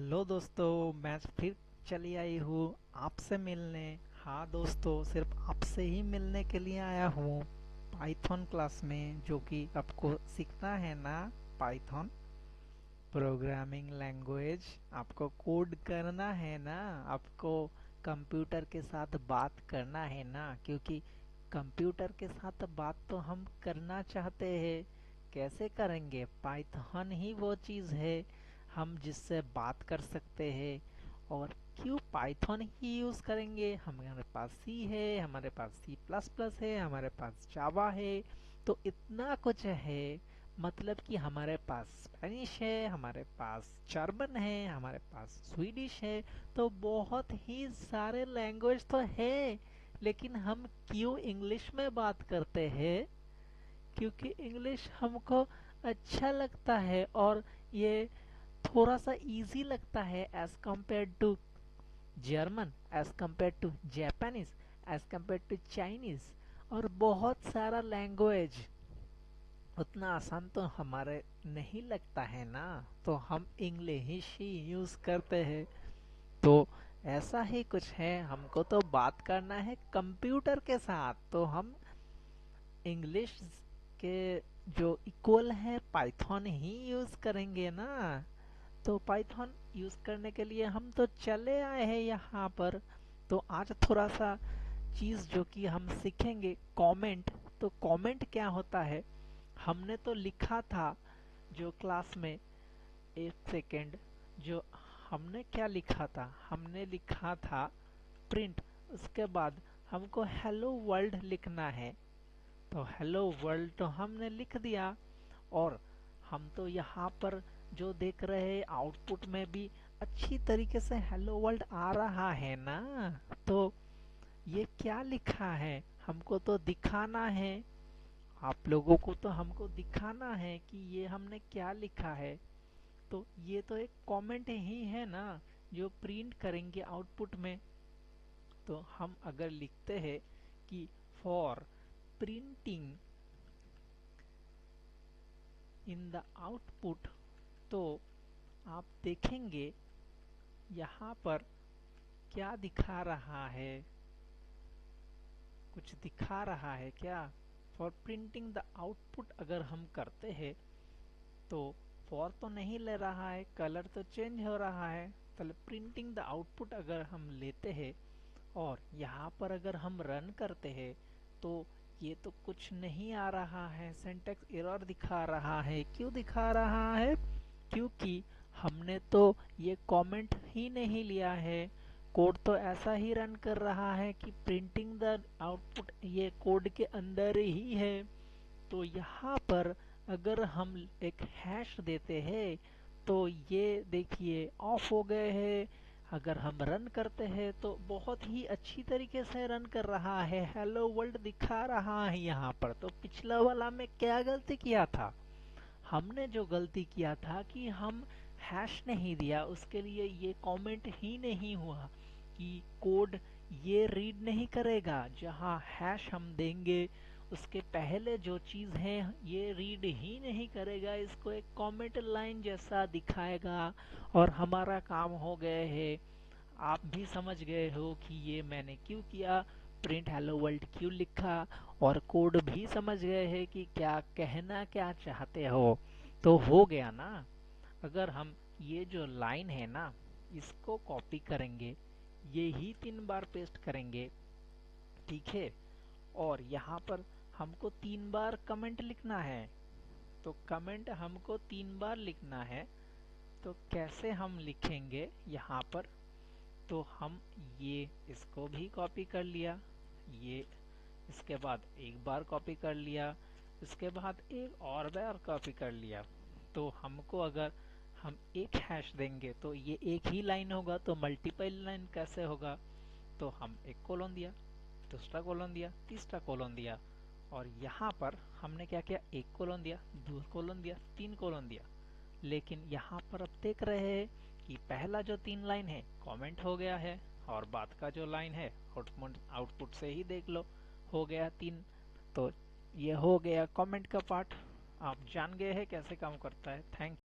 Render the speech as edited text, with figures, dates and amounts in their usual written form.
Hello दोस्तों, मैं फिर चली आई हूँ आपसे मिलने। हाँ दोस्तों, सिर्फ आपसे ही मिलने के लिए आया हूँ पाइथन क्लास में, जो कि आपको सीखना है ना। पाइथन प्रोग्रामिंग लैंग्वेज आपको कोड करना है ना। आपको कंप्यूटर के साथ बात करना है ना, क्योंकि कंप्यूटर के साथ बात तो हम करना चाहते हैं। कैसे करेंगे? पाइथन ही वो चीज़ है हम जिससे बात कर सकते हैं। और क्यों पाइथन ही यूज़ करेंगे? हमारे पास सी है, हमारे पास सी प्लस प्लस है, हमारे पास जावा है। तो इतना कुछ है। मतलब कि हमारे पास स्पेनिश है, हमारे पास जर्मन है, हमारे पास स्वीडिश है। तो बहुत ही सारे लैंग्वेज तो है। लेकिन हम क्यों इंग्लिश में बात करते हैं? क्योंकि इंग्लिश हमको अच्छा लगता है, और ये थोड़ा सा इजी लगता है as compare to German, as compare to Japanese, as compare to Chinese और बहुत सारा लैंग्वेज। उतना आसान तो हमारे नहीं लगता है ना, तो हम इंग्लिश ही यूज करते हैं। तो ऐसा ही कुछ है, हमको तो बात करना है कंप्यूटर के साथ, तो हम इंग्लिश के जो इक्वल है पाइथन ही यूज करेंगे ना। तो पाइथन यूज करने के लिए हम तो चले आए हैं यहाँ पर। तो आज थोड़ा सा चीज जो कि हम सीखेंगे, कमेंट। तो कमेंट क्या होता है? हमने तो लिखा था जो क्लास में, एक सेकेंड, जो हमने क्या लिखा था? हमने लिखा था प्रिंट। उसके बाद हमको हेलो वर्ल्ड लिखना है। तो हेलो वर्ल्ड तो हमने लिख दिया। और हम तो यहाँ पर जो देख रहे हैं आउटपुट में भी अच्छी तरीके से हेलो वर्ल्ड आ रहा है ना। तो ये क्या लिखा है हमको तो दिखाना है। आप लोगों को तो हमको दिखाना है कि ये हमने क्या लिखा है। तो ये तो एक कमेंट ही है ना, जो प्रिंट करेंगे आउटपुट में। तो हम अगर लिखते हैं कि for printing in the output, तो आप देखेंगे यहाँ पर क्या दिखा रहा है? कुछ दिखा रहा है क्या? फॉर प्रिंटिंग द आउटपुट अगर हम करते हैं तो फॉर तो नहीं ले रहा है, कलर तो चेंज हो रहा है। तो प्रिंटिंग द आउटपुट अगर हम लेते हैं और यहाँ पर अगर हम रन करते हैं, तो ये तो कुछ नहीं आ रहा है, सिंटैक्स एरर दिखा रहा है। क्यों दिखा रहा है? क्योंकि हमने तो ये कमेंट ही नहीं लिया है। कोड तो ऐसा ही रन कर रहा है कि प्रिंटिंग द आउटपुट ये कोड के अंदर ही है। तो यहाँ पर अगर हम एक हैश देते हैं, तो ये देखिए ऑफ हो गए हैं। अगर हम रन करते हैं तो बहुत ही अच्छी तरीके से रन कर रहा है, हेलो वर्ल्ड दिखा रहा है यहाँ पर। तो पिछला वाला में क्या गलती किया था? हमने जो गलती किया था कि हम हैश नहीं दिया, उसके लिए ये कमेंट ही नहीं हुआ कि कोड ये रीड नहीं करेगा। जहाँ हैश हम देंगे उसके पहले जो चीज है ये रीड ही नहीं करेगा, इसको एक कमेंट लाइन जैसा दिखाएगा और हमारा काम हो गए है। आप भी समझ गए हो कि ये मैंने क्यों किया, प्रिंट हेलो वर्ल्ड क्यों लिखा, और कोड भी समझ गए हैं कि क्या कहना क्या चाहते हो। तो हो गया ना। अगर हम ये जो लाइन है ना, इसको कॉपी करेंगे, ये ही 3 बार पेस्ट करेंगे, ठीक है। और यहाँ पर हमको 3 बार कमेंट लिखना है। तो कमेंट हमको 3 बार लिखना है। तो कैसे हम लिखेंगे यहाँ पर? तो हम ये इसको भी कॉपी कर लिया, ये इसके बाद एक बार कॉपी कर लिया, इसके बाद एक और बार कॉपी कर लिया। तो हमको अगर हम एक हैश देंगे तो ये एक ही लाइन होगा, तो मल्टीपल लाइन कैसे होगा? तो हम एक कोलन दिया, दूसरा कोलन दिया, तीसरा कोलन दिया, और यहाँ पर हमने क्या किया? एक कोलन दिया, दो कोलन दिया, तीन कोलन दिया। लेकिन यहाँ पर अब देख रहे हैं कि पहला जो 3 लाइन है कमेंट हो गया है, और बाद का जो लाइन है आउटपुट से ही देख लो, हो गया 3। तो ये हो गया कमेंट का पार्ट। आप जान गए हैं कैसे काम करता है। थैंक